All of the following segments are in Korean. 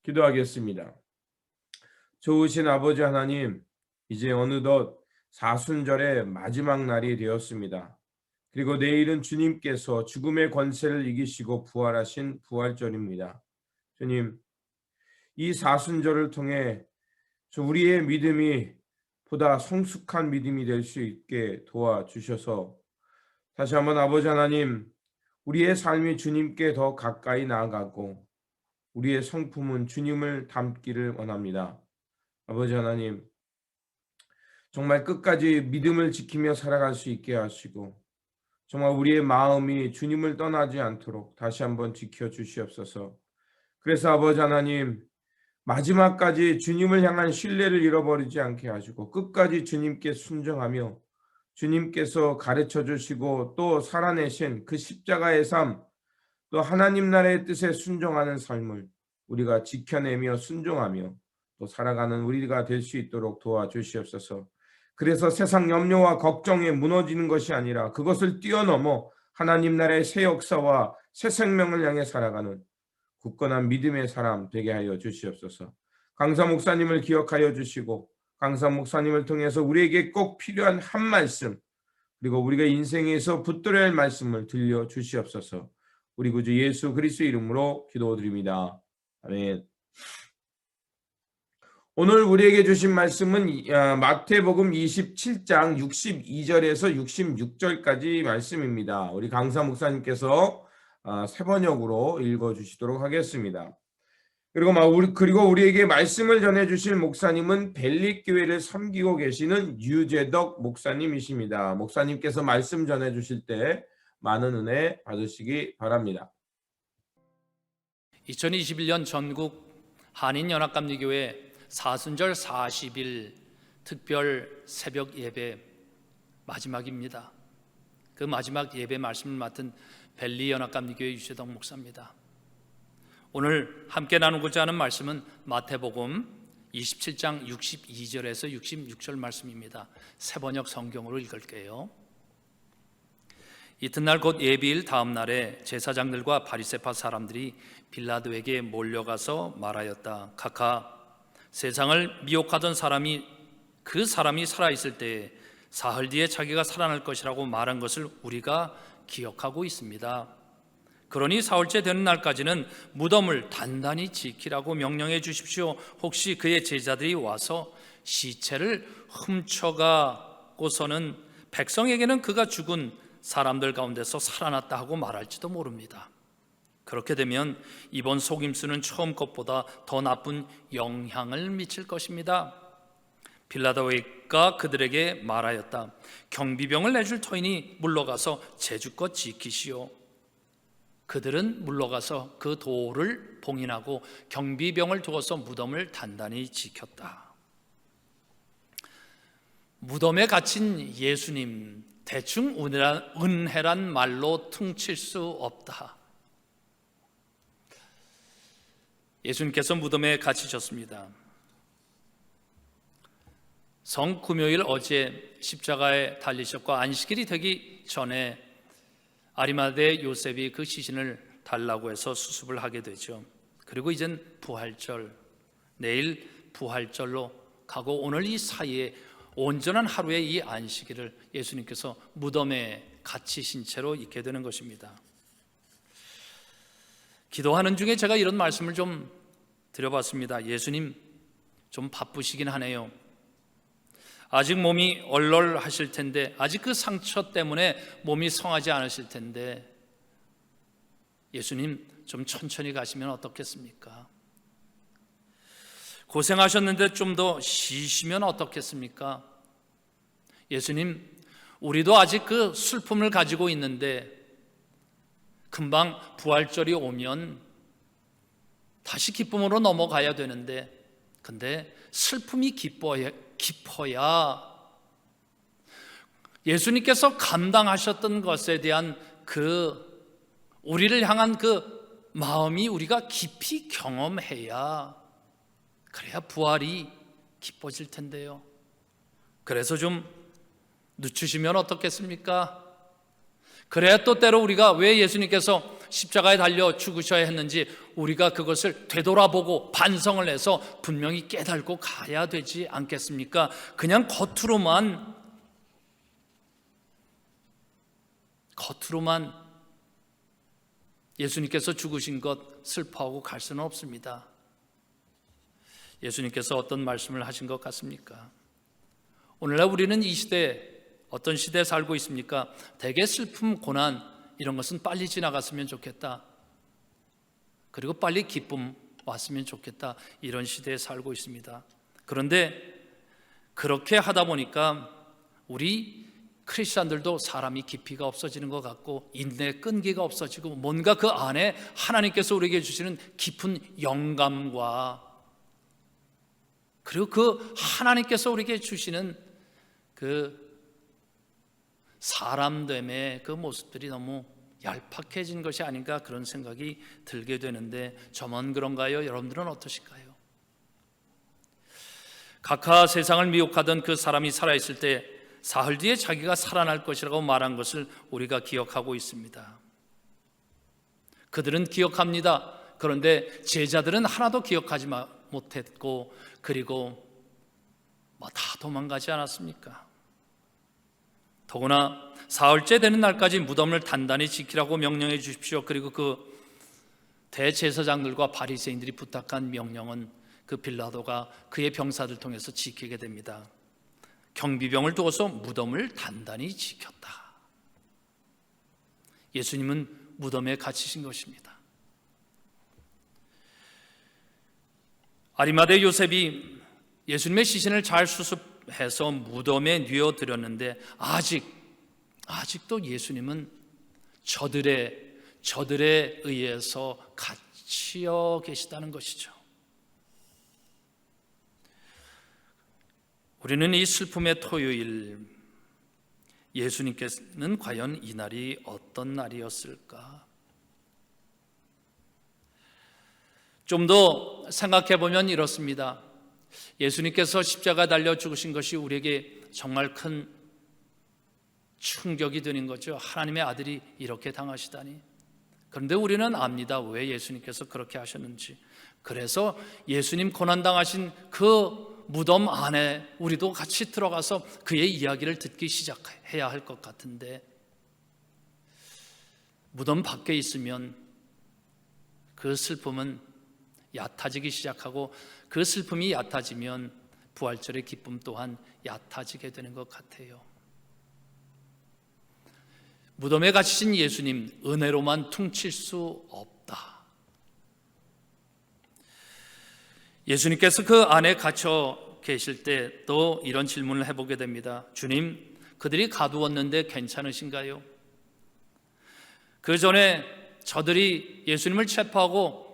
기도하겠습니다. 좋으신 아버지 하나님, 이제 어느덧 사순절의 마지막 날이 되었습니다. 그리고 내일은 주님께서 죽음의 권세를 이기시고 부활하신 부활절입니다. 주님, 이 사순절을 통해 우리의 믿음이 보다 성숙한 믿음이 될 수 있게 도와주셔서 다시 한번 아버지 하나님, 우리의 삶이 주님께 더 가까이 나아가고 우리의 성품은 주님을 닮기를 원합니다. 아버지 하나님, 정말 끝까지 믿음을 지키며 살아갈 수 있게 하시고 정말 우리의 마음이 주님을 떠나지 않도록 다시 한번 지켜 주시옵소서. 그래서 아버지 하나님, 마지막까지 주님을 향한 신뢰를 잃어버리지 않게 하시고 끝까지 주님께 순종하며 주님께서 가르쳐 주시고 또 살아내신 그 십자가의 삶, 또 하나님 나라의 뜻에 순종하는 삶을 우리가 지켜내며 순종하며 또 살아가는 우리가 될 수 있도록 도와주시옵소서. 그래서 세상 염려와 걱정에 무너지는 것이 아니라 그것을 뛰어넘어 하나님 나라의 새 역사와 새 생명을 향해 살아가는 굳건한 믿음의 사람 되게 하여 주시옵소서. 강사 목사님을 기억하여 주시고 강사 목사님을 통해서 우리에게 꼭 필요한 한 말씀, 그리고 우리가 인생에서 붙들어야 할 말씀을 들려 주시옵소서. 우리 구주 예수 그리스도 이름으로 기도드립니다. 아멘. 오늘 우리에게 주신 말씀은 마태복음 27장 62절에서 66절까지 말씀입니다. 우리 강사 목사님께서 세 번역으로 읽어주시도록 하겠습니다. 그리고 우리에게 말씀을 전해주실 목사님은 벨릭교회를 섬기고 계시는 유재덕 목사님이십니다. 목사님께서 말씀 전해주실 때 많은 은혜 받으시기 바랍니다. 2021년 전국 한인연합감리교회 사순절 40일 특별 새벽 예배 마지막입니다. 그 마지막 예배 말씀을 맡은 벨리연합감리교회 유재덕 목사입니다. 오늘 함께 나누고자 하는 말씀은 마태복음 27장 62절에서 66절 말씀입니다. 새번역 성경으로 읽을게요. 이튿날 곧 예비일 다음 날에 제사장들과 바리새파 사람들이 빌라도에게 몰려가서 말하였다. 각하, 세상을 미혹하던 그 사람이 살아있을 때에 사흘 뒤에 자기가 살아날 것이라고 말한 것을 우리가 기억하고 있습니다. 그러니 사흘째 되는 날까지는 무덤을 단단히 지키라고 명령해 주십시오. 혹시 그의 제자들이 와서 시체를 훔쳐가고서는 백성에게는 그가 죽은 사람들 가운데서 살아났다 하고 말할지도 모릅니다. 그렇게 되면 이번 속임수는 처음 것보다 더 나쁜 영향을 미칠 것입니다. 빌라도가 그들에게 말하였다. 경비병을 내줄 터이니 물러가서 제주껏 지키시오. 그들은 물러가서 그 도를 봉인하고 경비병을 두어서 무덤을 단단히 지켰다. 무덤에 갇힌 예수님, 대충 은혜란 말로 퉁칠 수 없다. 예수님께서 무덤에 갇히셨습니다. 성금요일 어제 십자가에 달리셨고 안식일이 되기 전에 아리마대 요셉이 그 시신을 달라고 해서 수습을 하게 되죠. 그리고 이젠 부활절, 내일 부활절로 가고 오늘 이 사이에 온전한 하루의 이 안식일을 예수님께서 무덤에 갇히신 채로 있게 되는 것입니다. 기도하는 중에 제가 이런 말씀을 좀 드려봤습니다. 예수님 좀 바쁘시긴 하네요. 아직 몸이 얼얼하실 텐데, 아직 그 상처 때문에 몸이 성하지 않으실 텐데 예수님 좀 천천히 가시면 어떻겠습니까? 고생하셨는데 좀 더 쉬시면 어떻겠습니까? 예수님, 우리도 아직 그 슬픔을 가지고 있는데 금방 부활절이 오면 다시 기쁨으로 넘어가야 되는데, 근데 슬픔이 깊어야 예수님께서 감당하셨던 것에 대한 그 우리를 향한 그 마음이 우리가 깊이 경험해야, 그래야 부활이 기뻐질 텐데요. 그래서 좀 늦추시면 어떻겠습니까? 그래야 또 때로 우리가 왜 예수님께서 십자가에 달려 죽으셔야 했는지 우리가 그것을 되돌아보고 반성을 해서 분명히 깨달고 가야 되지 않겠습니까? 그냥 겉으로만 예수님께서 죽으신 것 슬퍼하고 갈 수는 없습니다. 예수님께서 어떤 말씀을 하신 것 같습니까? 오늘날 우리는 이 시대, 어떤 시대에 살고 있습니까? 대개 슬픔, 고난 이런 것은 빨리 지나갔으면 좋겠다. 그리고 빨리 기쁨 왔으면 좋겠다. 이런 시대에 살고 있습니다. 그런데 그렇게 하다 보니까 우리 크리스찬들도 사람이 깊이가 없어지는 것 같고 인내 끈기가 없어지고 뭔가 그 안에 하나님께서 우리에게 주시는 깊은 영감과 그리고 그 하나님께서 우리에게 주시는 그 사람됨의 그 모습들이 너무 얄팍해진 것이 아닌가 그런 생각이 들게 되는데 저만 그런가요? 여러분들은 어떠실까요? 각하 세상을 미혹하던 그 사람이 살아있을 때 사흘 뒤에 자기가 살아날 것이라고 말한 것을 우리가 기억하고 있습니다. 그들은 기억합니다. 그런데 제자들은 하나도 기억하지 못했고 그리고 다 도망가지 않았습니까? 더구나 사흘째 되는 날까지 무덤을 단단히 지키라고 명령해 주십시오. 그리고 그 대제사장들과 바리새인들이 부탁한 명령은 그 빌라도가 그의 병사들 통해서 지키게 됩니다. 경비병을 두어서 무덤을 단단히 지켰다. 예수님은 무덤에 갇히신 것입니다. 아리마대 요셉이 예수님의 시신을 잘 수습해서 무덤에 뉘어드렸는데 아직도 예수님은 저들에 의해서 갇혀 계시다는 것이죠. 우리는 이 슬픔의 토요일, 예수님께서는 과연 이 날이 어떤 날이었을까? 좀 더 생각해 보면 이렇습니다. 예수님께서 십자가 달려 죽으신 것이 우리에게 정말 큰 충격이 되는 거죠. 하나님의 아들이 이렇게 당하시다니. 그런데 우리는 압니다. 왜 예수님께서 그렇게 하셨는지. 그래서 예수님 고난당하신 그 무덤 안에 우리도 같이 들어가서 그의 이야기를 듣기 시작해야 할 것 같은데, 무덤 밖에 있으면 그 슬픔은 얕아지기 시작하고 그 슬픔이 얕아지면 부활절의 기쁨 또한 얕아지게 되는 것 같아요. 무덤에 갇히신 예수님, 은혜로만 퉁칠 수 없다. 예수님께서 그 안에 갇혀 계실 때 또 이런 질문을 해보게 됩니다. 주님, 그들이 가두었는데 괜찮으신가요? 그 전에 저들이 예수님을 체포하고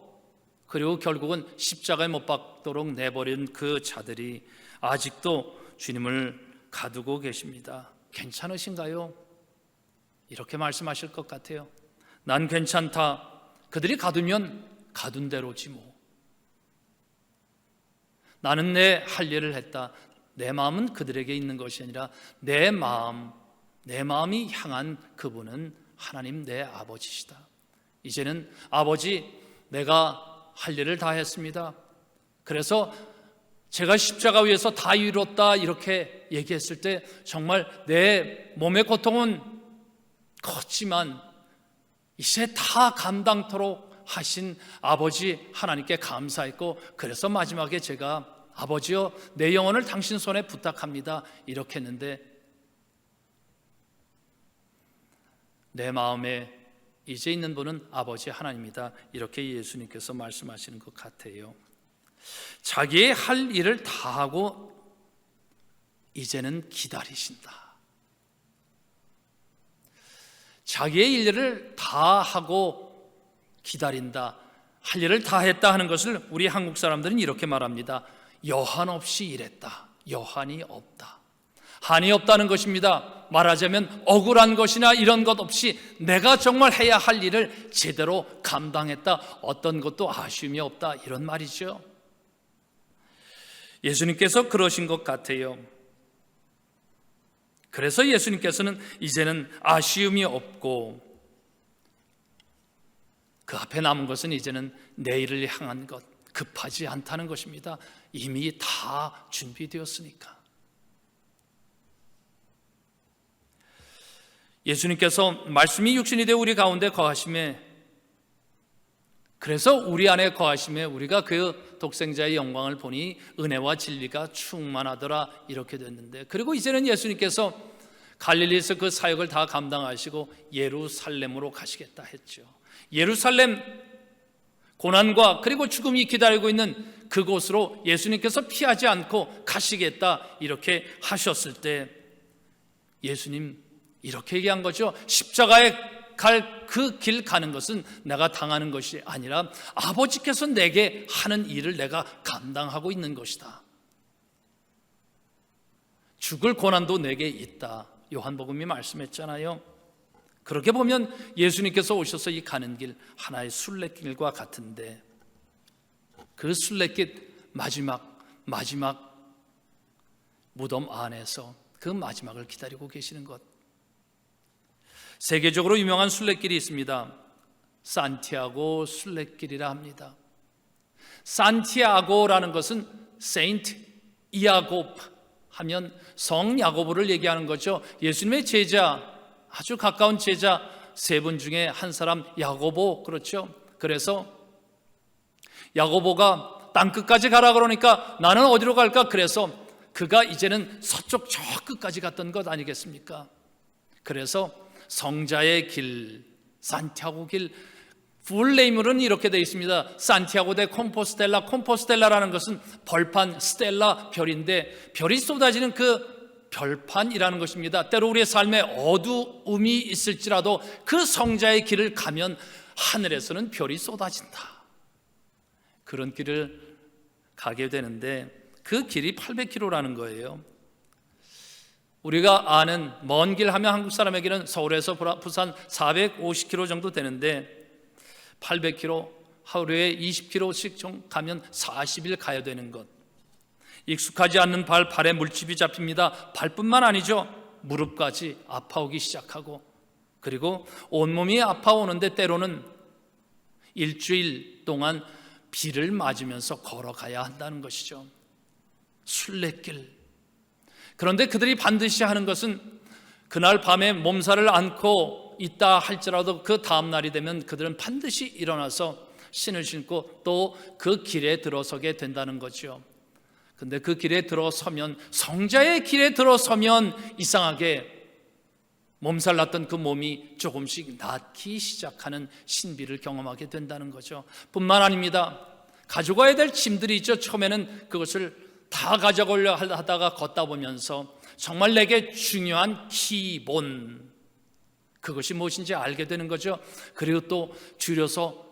그리고 결국은 십자가에 못 박도록 내버린 그 자들이 아직도 주님을 가두고 계십니다. 괜찮으신가요? 이렇게 말씀하실 것 같아요. 난 괜찮다. 그들이 가두면 가둔 대로지 뭐. 나는 내 할 일을 했다. 내 마음은 그들에게 있는 것이 아니라 내 마음이 향한 그분은 하나님 내 아버지시다. 이제는 아버지, 내가 할 일을 다 했습니다. 그래서 제가 십자가 위에서 다 이뤘다 이렇게 얘기했을 때 정말 내 몸의 고통은 컸지만 이제 다 감당토록 하신 아버지 하나님께 감사했고, 그래서 마지막에 제가 아버지여 내 영혼을 당신 손에 부탁합니다 이렇게 했는데 내 마음에 이제 있는 분은 아버지 하나님이다 이렇게 예수님께서 말씀하시는 것 같아요. 자기의 할 일을 다 하고 이제는 기다리신다. 자기의 일을 다 하고 기다린다. 할 일을 다 했다 하는 것을 우리 한국 사람들은 이렇게 말합니다. 여한 없이 일했다. 여한이 없다. 한이 없다는 것입니다. 말하자면 억울한 것이나 이런 것 없이 내가 정말 해야 할 일을 제대로 감당했다. 어떤 것도 아쉬움이 없다. 이런 말이죠. 예수님께서 그러신 것 같아요. 그래서 예수님께서는 이제는 아쉬움이 없고 그 앞에 남은 것은 이제는 내일을 향한 것, 급하지 않다는 것입니다. 이미 다 준비되었으니까. 예수님께서 말씀이 육신이 되어 우리 가운데 거하심에, 그래서 우리 안에 거하심에 우리가 그 독생자의 영광을 보니 은혜와 진리가 충만하더라, 이렇게 됐는데, 그리고 이제는 예수님께서 갈릴리에서 그 사역을 다 감당하시고 예루살렘으로 가시겠다 했죠. 예루살렘, 고난과 그리고 죽음이 기다리고 있는 그곳으로 예수님께서 피하지 않고 가시겠다, 이렇게 하셨을 때 예수님 이렇게 얘기한 거죠. 십자가에 갈 그 길 가는 것은 내가 당하는 것이 아니라 아버지께서 내게 하는 일을 내가 감당하고 있는 것이다. 죽을 고난도 내게 있다, 요한복음이 말씀했잖아요. 그렇게 보면 예수님께서 오셔서 이 가는 길 하나의 순례길과 같은데, 그 순례길 마지막 무덤 안에서 그 마지막을 기다리고 계시는 것. 세계적으로 유명한 순례길이 있습니다. 산티아고 순례길이라 합니다. 산티아고라는 것은 세인트 이아곱 하면 성 야고보를 얘기하는 거죠. 예수님의 제자, 아주 가까운 제자 세 분 중에 한 사람 야고보, 그렇죠? 그래서 야고보가 땅끝까지 가라 그러니까 나는 어디로 갈까? 그래서 그가 이제는 서쪽 저 끝까지 갔던 것 아니겠습니까? 그래서 성자의 길, 산티아고 길, 풀네임으로는 이렇게 되어 있습니다. 산티아고 데 콤포스텔라. 콤포스텔라라는 것은 벌판, 스텔라, 별인데 별이 쏟아지는 그 별판이라는 것입니다. 때로 우리의 삶에 어두움이 있을지라도 그 성자의 길을 가면 하늘에서는 별이 쏟아진다. 그런 길을 가게 되는데 그 길이 800km라는 거예요. 우리가 아는 먼 길 하면 한국 사람에게는 서울에서 부산 450km 정도 되는데 800km, 하루에 20km씩 가면 40일 가야 되는 것. 익숙하지 않는 발에 물집이 잡힙니다. 발뿐만 아니죠. 무릎까지 아파오기 시작하고, 그리고 온몸이 아파오는데 때로는 일주일 동안 비를 맞으면서 걸어가야 한다는 것이죠. 순례길. 그런데 그들이 반드시 하는 것은 그날 밤에 몸살을 앓고 있다 할지라도 그 다음 날이 되면 그들은 반드시 일어나서 신을 신고 또 그 길에 들어서게 된다는 거죠. 근데 그 길에 들어서면, 성자의 길에 들어서면 이상하게 몸살 났던 그 몸이 조금씩 낫기 시작하는 신비를 경험하게 된다는 거죠. 뿐만 아닙니다. 가져가야 될 짐들이 있죠. 처음에는 그것을 다 가져가려 하다가 걷다 보면서 정말 내게 중요한 기본, 그것이 무엇인지 알게 되는 거죠. 그리고 또 줄여서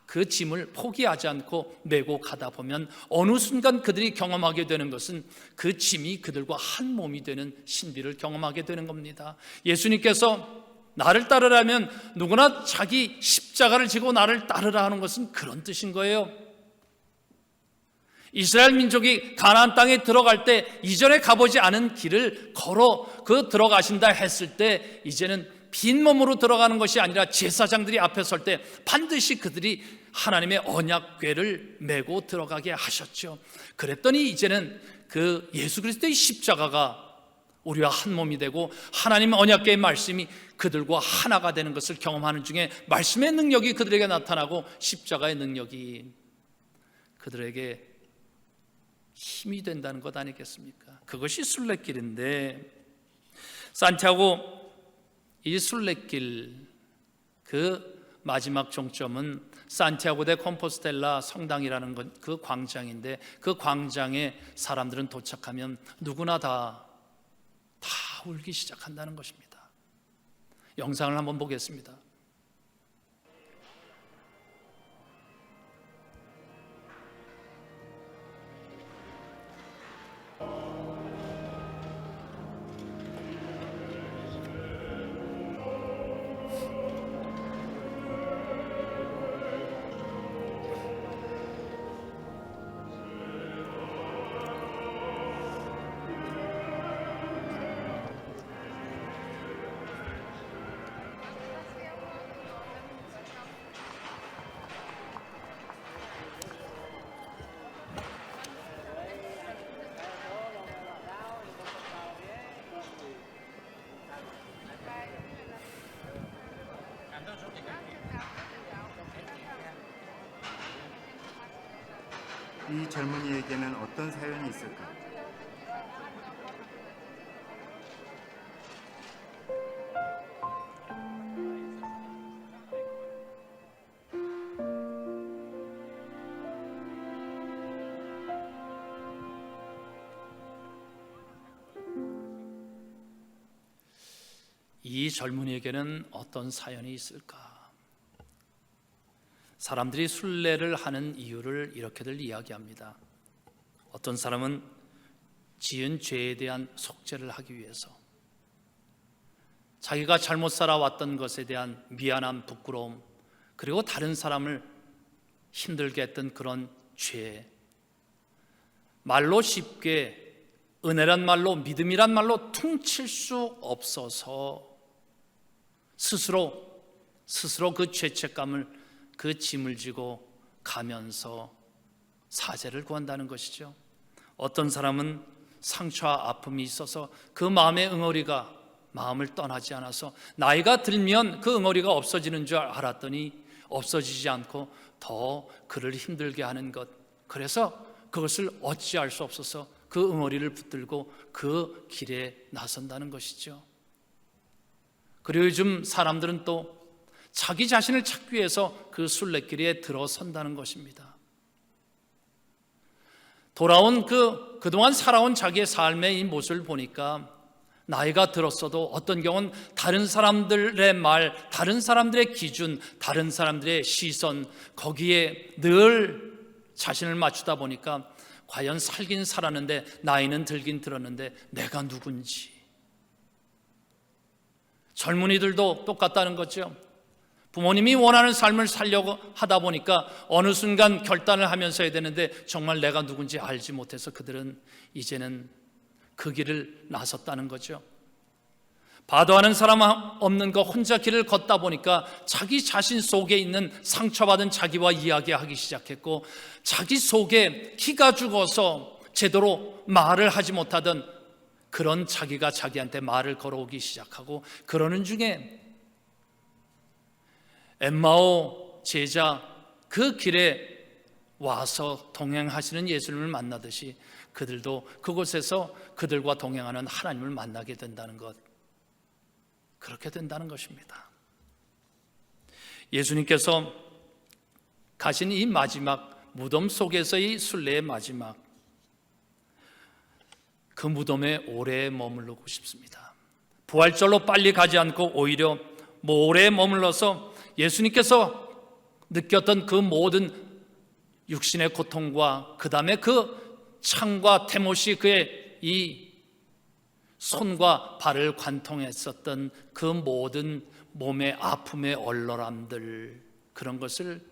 그 짐을 포기하지 않고 메고 가다 보면 어느 순간 그들이 경험하게 되는 것은 그 짐이 그들과 한 몸이 되는 신비를 경험하게 되는 겁니다. 예수님께서 나를 따르라면 누구나 자기 십자가를 지고 나를 따르라 하는 것은 그런 뜻인 거예요. 이스라엘 민족이 가나안 땅에 들어갈 때 이전에 가보지 않은 길을 걸어 들어가신다 했을 때 이제는 빈 몸으로 들어가는 것이 아니라 제사장들이 앞에 설 때 반드시 그들이 하나님의 언약궤를 메고 들어가게 하셨죠. 그랬더니 이제는 그 예수 그리스도의 십자가가 우리와 한 몸이 되고 하나님 언약궤의 말씀이 그들과 하나가 되는 것을 경험하는 중에 말씀의 능력이 그들에게 나타나고 십자가의 능력이 그들에게 힘이 된다는 것 아니겠습니까? 그것이 순례길인데, 산티아고 이 순례길 그 마지막 종점은 산티아고 데 콤포스텔라 성당이라는 그 광장인데, 그 광장에 사람들은 도착하면 누구나 다 울기 시작한다는 것입니다. 영상을 한번 보겠습니다. 이 젊은이에게는 어떤 사연이 있을까? 이 젊은이에게는 어떤 사연이 있을까? 사람들이 순례를 하는 이유를 이렇게들 이야기합니다. 어떤 사람은 지은 죄에 대한 속죄를 하기 위해서, 자기가 잘못 살아왔던 것에 대한 미안함, 부끄러움, 그리고 다른 사람을 힘들게 했던 그런 죄, 말로 쉽게 은혜란 말로, 믿음이란 말로 퉁칠 수 없어서 스스로 그 죄책감을, 그 짐을 지고 가면서 사죄를 구한다는 것이죠. 어떤 사람은 상처와 아픔이 있어서 그 마음의 응어리가 마음을 떠나지 않아서 나이가 들면 그 응어리가 없어지는 줄 알았더니 없어지지 않고 더 그를 힘들게 하는 것, 그래서 그것을 어찌할 수 없어서 그 응어리를 붙들고 그 길에 나선다는 것이죠. 그리고 요즘 사람들은 또 자기 자신을 찾기 위해서 그 순례길에 들어선다는 것입니다. 돌아온 그동안 살아온 자기의 삶의 이 모습을 보니까 나이가 들었어도 어떤 경우는 다른 사람들의 말, 다른 사람들의 기준, 다른 사람들의 시선, 거기에 늘 자신을 맞추다 보니까 과연 살긴 살았는데, 나이는 들긴 들었는데 내가 누군지. 젊은이들도 똑같다는 거죠. 부모님이 원하는 삶을 살려고 하다 보니까 어느 순간 결단을 하면서 해야 되는데 정말 내가 누군지 알지 못해서 그들은 이제는 그 길을 나섰다는 거죠. 바도하는 사람 없는 거 혼자 길을 걷다 보니까 자기 자신 속에 있는 상처받은 자기와 이야기하기 시작했고, 자기 속에 기가 죽어서 제대로 말을 하지 못하던 그런 자기가 자기한테 말을 걸어오기 시작하고, 그러는 중에 엠마오 제자 그 길에 와서 동행하시는 예수님을 만나듯이 그들도 그곳에서 그들과 동행하는 하나님을 만나게 된다는 것, 그렇게 된다는 것입니다. 예수님께서 가신 이 마지막 무덤 속에서의 순례의 마지막, 그 무덤에 오래 머무르고 싶습니다. 부활절로 빨리 가지 않고 오히려 오래 머물러서 예수님께서 느꼈던 그 모든 육신의 고통과 그 다음에 그 창과 대못이 그의 이 손과 발을 관통했었던 그 모든 몸의 아픔의 얼얼함들, 그런 것을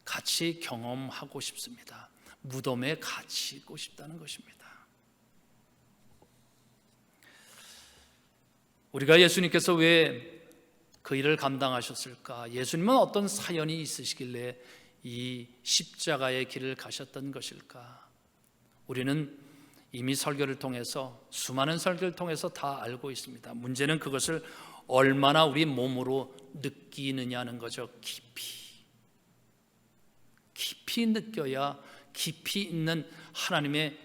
같이 경험하고 싶습니다. 무덤에 같이 있고 싶다는 것입니다. 우리가 예수님께서 왜 그 일을 감당하셨을까? 예수님은 어떤 사연이 있으시길래 이 십자가의 길을 가셨던 것일까? 우리는 이미 설교를 통해서, 수많은 설교를 통해서 다 알고 있습니다. 문제는 그것을 얼마나 우리 몸으로 느끼느냐는 거죠. 깊이 느껴야 깊이 있는 하나님의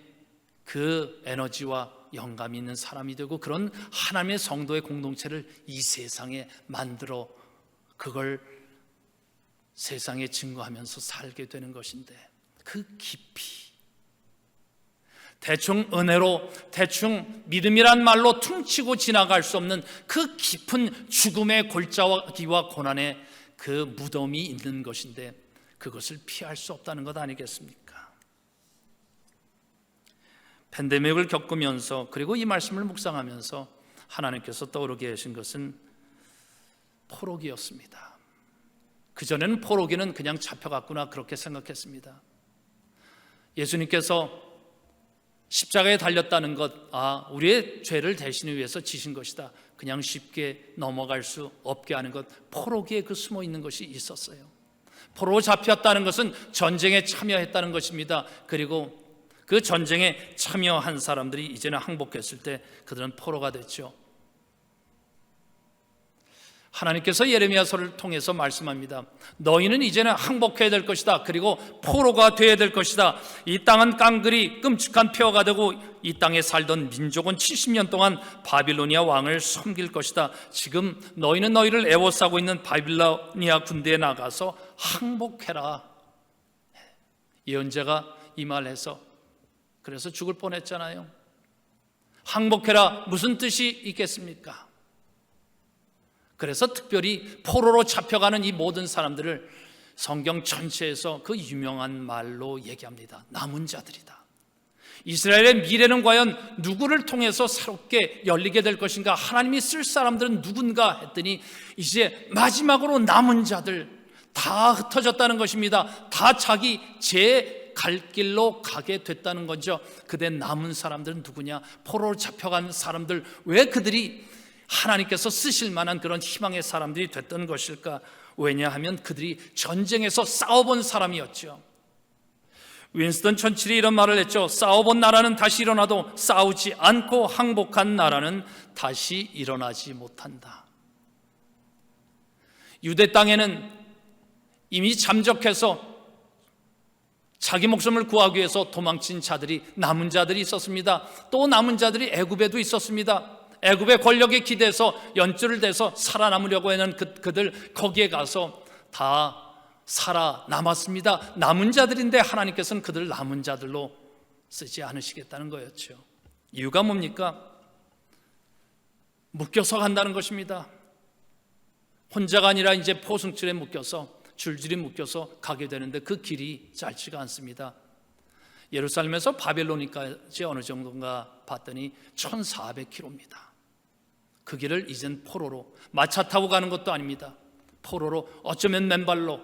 그 에너지와 영감이 있는 사람이 되고, 그런 하나님의 성도의 공동체를 이 세상에 만들어 그걸 세상에 증거하면서 살게 되는 것인데, 그 깊이, 대충 은혜로, 대충 믿음이란 말로 퉁치고 지나갈 수 없는 그 깊은 죽음의 골짜기와 고난의 그 무덤이 있는 것인데, 그것을 피할 수 없다는 것 아니겠습니까? 팬데믹을 겪으면서, 그리고 이 말씀을 묵상하면서 하나님께서 떠오르게 하신 것은 포로기였습니다. 그전에는 포로기는 그냥 잡혀갔구나 그렇게 생각했습니다. 예수님께서 십자가에 달렸다는 것, 우리의 죄를 대신을 위해서 지신 것이다, 그냥 쉽게 넘어갈 수 없게 하는 것, 포로기에 그 숨어 있는 것이 있었어요. 포로로 잡혔다는 것은 전쟁에 참여했다는 것입니다. 그리고 그 전쟁에 참여한 사람들이 이제는 항복했을 때 그들은 포로가 됐죠. 하나님께서 예레미야서를 통해서 말씀합니다. 너희는 이제는 항복해야 될 것이다. 그리고 포로가 되어야 될 것이다. 이 땅은 깡그리 끔찍한 폐허가 되고 이 땅에 살던 민족은 70년 동안 바빌로니아 왕을 섬길 것이다. 지금 너희는 너희를 애워싸고 있는 바빌로니아 군대에 나가서 항복해라. 예언자가 이 말을 해서 그래서 죽을 뻔했잖아요. 항복해라 무슨 뜻이 있겠습니까? 그래서 특별히 포로로 잡혀가는 이 모든 사람들을 성경 전체에서 그 유명한 말로 얘기합니다. 남은 자들이다. 이스라엘의 미래는 과연 누구를 통해서 새롭게 열리게 될 것인가? 하나님이 쓸 사람들은 누군가 했더니 이제 마지막으로 남은 자들 다 흩어졌다는 것입니다. 다 자기 제 갈 길로 가게 됐다는 거죠. 그때 남은 사람들은 누구냐? 포로로 잡혀간 사람들. 왜 그들이 하나님께서 쓰실 만한 그런 희망의 사람들이 됐던 것일까? 왜냐하면 그들이 전쟁에서 싸워본 사람이었죠. 윈스턴 처칠이 이런 말을 했죠. 싸워본 나라는 다시 일어나도 싸우지 않고 항복한 나라는 다시 일어나지 못한다. 유대 땅에는 이미 잠적해서 자기 목숨을 구하기 위해서 도망친 자들이, 남은 자들이 있었습니다. 또 남은 자들이 애굽에도 있었습니다. 애굽의 권력에 기대서 연줄을 대서 살아남으려고 하는 그들 거기에 가서 다 살아남았습니다. 남은 자들인데 하나님께서는 그들을 남은 자들로 쓰지 않으시겠다는 거였죠. 이유가 뭡니까? 묶여서 간다는 것입니다. 혼자가 아니라 이제 포승줄에 묶여서 줄줄이 묶여서 가게 되는데 그 길이 짧지가 않습니다. 예루살렘에서 바벨론까지 어느 정도인가 봤더니 1400km입니다. 그 길을 이젠 포로로, 마차 타고 가는 것도 아닙니다. 포로로, 어쩌면 맨발로,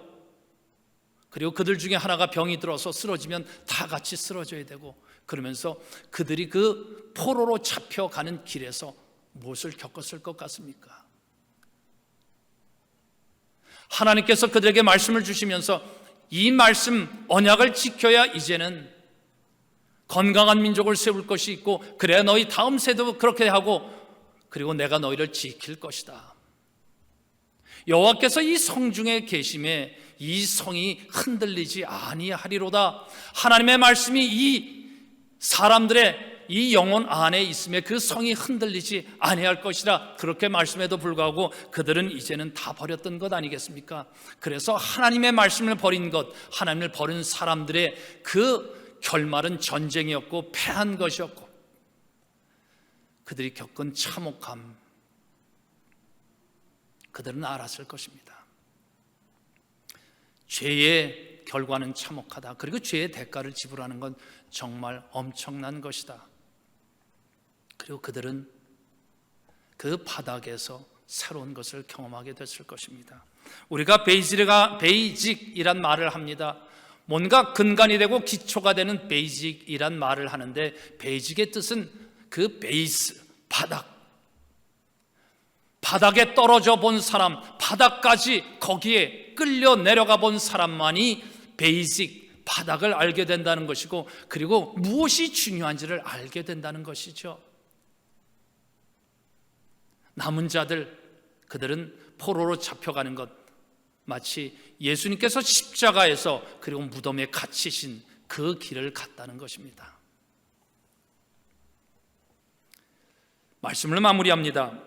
그리고 그들 중에 하나가 병이 들어서 쓰러지면 다 같이 쓰러져야 되고, 그러면서 그들이 그 포로로 잡혀가는 길에서 무엇을 겪었을 것 같습니까? 하나님께서 그들에게 말씀을 주시면서 이 말씀 언약을 지켜야 이제는 건강한 민족을 세울 것이 있고, 그래야 너희 다음 세대도 그렇게 하고, 그리고 내가 너희를 지킬 것이다. 여호와께서 이 성중에 계심에 이 성이 흔들리지 아니하리로다. 하나님의 말씀이 이 사람들의 이 영혼 안에 있음에 그 성이 흔들리지 아니할 것이라. 그렇게 말씀에도 불구하고 그들은 이제는 다 버렸던 것 아니겠습니까? 그래서 하나님의 말씀을 버린 것, 하나님을 버린 사람들의 그 결말은 전쟁이었고 패한 것이었고, 그들이 겪은 참혹함 그들은 알았을 것입니다. 죄의 결과는 참혹하다. 그리고 죄의 대가를 지불하는 건 정말 엄청난 것이다. 그리고 그들은 그 바닥에서 새로운 것을 경험하게 됐을 것입니다. 우리가 베이직이란 말을 합니다. 뭔가 근간이 되고 기초가 되는 베이직이란 말을 하는데, 베이직의 뜻은 그 베이스, 바닥에 떨어져 본 사람, 바닥까지 거기에 끌려 내려가 본 사람만이 베이직, 바닥을 알게 된다는 것이고, 그리고 무엇이 중요한지를 알게 된다는 것이죠. 남은 자들, 그들은 포로로 잡혀가는 것, 마치 예수님께서 십자가에서 그리고 무덤에 갇히신 그 길을 갔다는 것입니다. 말씀을 마무리합니다.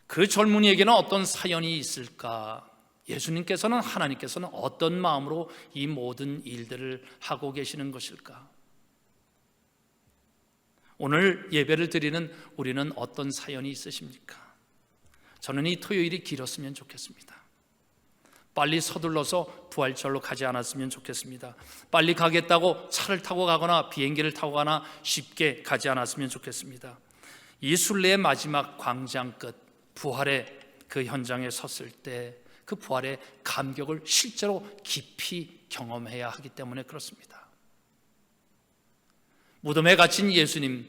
그 젊은이에게는 어떤 사연이 있을까? 예수님께서는, 하나님께서는 어떤 마음으로 이 모든 일들을 하고 계시는 것일까? 오늘 예배를 드리는 우리는 어떤 사연이 있으십니까? 저는 이 토요일이 길었으면 좋겠습니다. 빨리 서둘러서 부활절로 가지 않았으면 좋겠습니다. 빨리 가겠다고 차를 타고 가거나 비행기를 타고 가나 쉽게 가지 않았으면 좋겠습니다. 이 순례의 마지막 광장 끝, 부활의 그 현장에 섰을 때 그 부활의 감격을 실제로 깊이 경험해야 하기 때문에 그렇습니다. 무덤에 갇힌 예수님,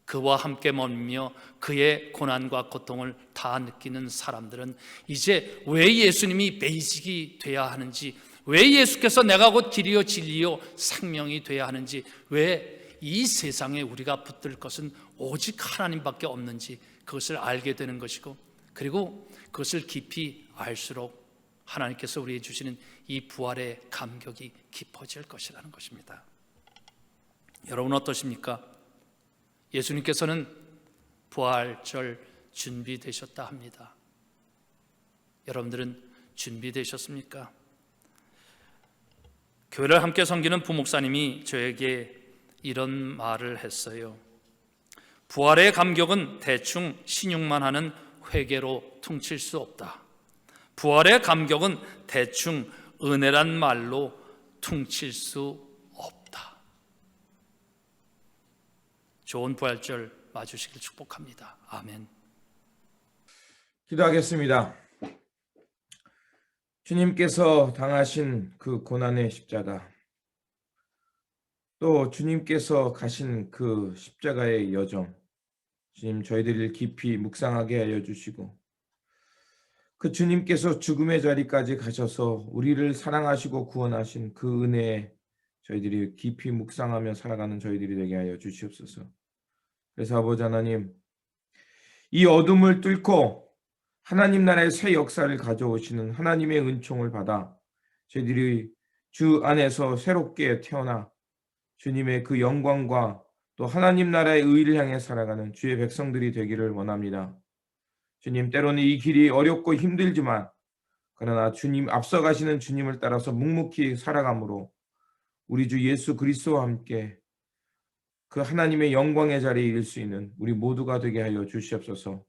그와 함께 머물며 그의 고난과 고통을 다 느끼는 사람들은 이제 왜 예수님이 베이직이 돼야 하는지, 왜 예수께서 내가 곧 길이요 진리요 생명이 돼야 하는지, 왜 이 세상에 우리가 붙들 것은 오직 하나님밖에 없는지, 그것을 알게 되는 것이고, 그리고 그것을 깊이 알수록 하나님께서 우리에게 주시는 이 부활의 감격이 깊어질 것이라는 것입니다. 여러분 어떠십니까? 예수님께서는 부활절 준비되셨다 합니다. 여러분들은 준비되셨습니까? 교회를 함께 섬기는 부목사님이 저에게 이런 말을 했어요. 부활의 감격은 대충 신용만 하는 회개로 퉁칠 수 없다. 부활의 감격은 대충 은혜란 말로 퉁칠 수 없다. 좋은 부활절 맞으시길 축복합니다. 아멘. 기도하겠습니다. 주님께서 당하신 그 고난의 십자가, 또 주님께서 가신 그 십자가의 여정, 주님 저희들을 깊이 묵상하게 하여 주시고, 그 주님께서 죽음의 자리까지 가셔서 우리를 사랑하시고 구원하신 그 은혜에 저희들이 깊이 묵상하며 살아가는 저희들이 되게 하여 주시옵소서. 그래서 아버지 하나님, 이 어둠을 뚫고 하나님 나라의 새 역사를 가져오시는 하나님의 은총을 받아 저희들이 주 안에서 새롭게 태어나 주님의 그 영광과 또 하나님 나라의 의를 향해 살아가는 주의 백성들이 되기를 원합니다. 주님, 때로는 이 길이 어렵고 힘들지만 그러나 주님 앞서가시는 주님을 따라서 묵묵히 살아감으로 우리 주 예수 그리스도와 함께 그 하나님의 영광의 자리에 이를 수 있는 우리 모두가 되게 하여 주시옵소서.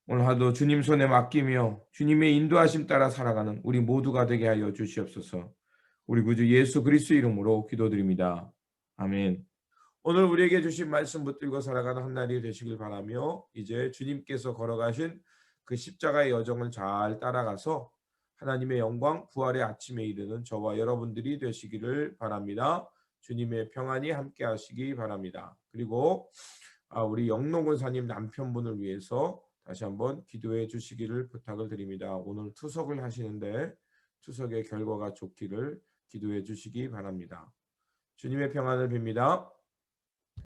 오늘 하루 주님 손에 맡기며 주님의 인도하심 따라 살아가는 우리 모두가 되게 하여 주시옵소서. 우리 구주 예수 그리스도 이름으로 기도드립니다. 아멘. 오늘 우리에게 주신 말씀 붙들고 살아가는 한 날이 되시길 바라며, 이제 주님께서 걸어가신 그 십자가의 여정을 잘 따라가서 하나님의 영광 부활의 아침에 이르는 저와 여러분들이 되시기를 바랍니다. 주님의 평안이 함께 하시기 바랍니다. 그리고 우리 영농권사님 남편분을 위해서 다시 한번 기도해 주시기를 부탁을 드립니다. 오늘 투석을 하시는데 투석의 결과가 좋기를 기도해 주시기 바랍니다. 주님의 평안을 빕니다.